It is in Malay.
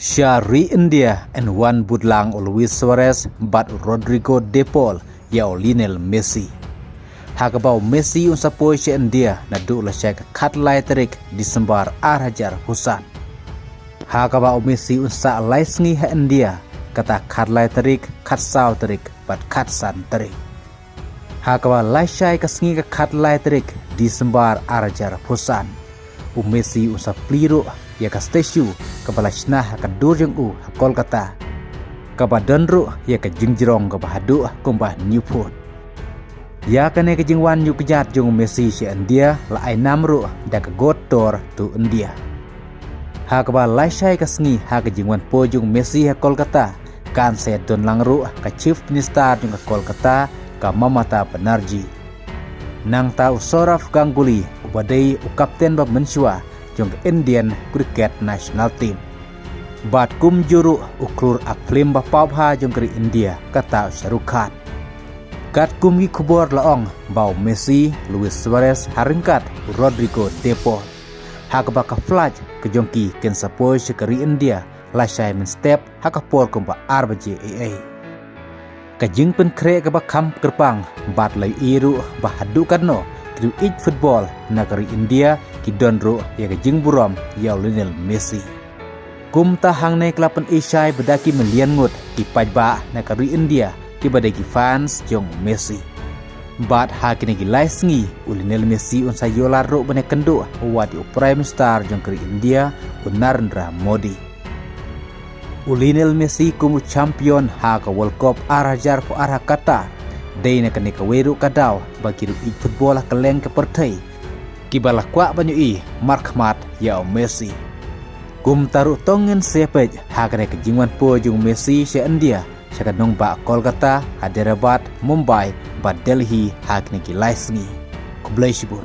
Syari India and one Budlang Luis Suarez but Rodrigo De Paul yao Lionel Messi. Hakabau Messi un sapoi si India na du la syek kat lai terik Disembar Hajar Husan. Hakabau Messi un sa lai sngi ha India kata kat lai terik kat sao terik but kat san terik. Hakabau lai syai ka sngi ka kat lai terik Disembar Hajar Husan. Messi un sa pliru ya ka stasiu ka balasnah ka durjung Kolkata ka badanru ya ka jingjrong ka bahadu kumbah Newport ya ka ne ka jingwan yu kejat jung Messi si India la ai namru da ka gotor tu India ha ka ba lai sai ka sngi ha ka jingwan po jung Messi ha Kolkata kan se don langru ka chief minister jung ka Kolkata ka Mamata Banerjee nang tau Sourav Ganguly ubadai kapten ba menshua jong Indian Cricket National Team. Bat kum juru uklur aklim bapau ha jong kri India kata Shahrukh Khan. Kat kum gi kubor laong bau Messi, Luis Suarez haringkat Rodrigo De Paul. Hakabaka flaj ke jongki ken sapoi kri India la syai men step hakapor kumba arbaje AA. Kajing pen kre ka bakam kerpang bat lai iru bahadu kadno kriu ik football negeri India ki donro ya ke jing buram ya Lionel Messi. Kum ta hang ne klapan Asia bedaki melian ngut ki pajba negeri India ki badaki fans jong Messi. Bat ha kini ki lai sngi Lionel Messi un sayola ro bane kendo wadi prime minister jong kri India Narendra Modi. Lionel Messi kum champion ha ka World Cup Hajar po arha kata day na kanika weru kadaw bagiru ik football kaleng ke pertai kibala kwa banyu i markmat yao Messi kum taru tongen sepej ha kanika jingwan po jung Messi si India syakadong ba Kolkata, Hyderabad, Mumbai, ba Delhi ha kanika laisngi kublai shibun.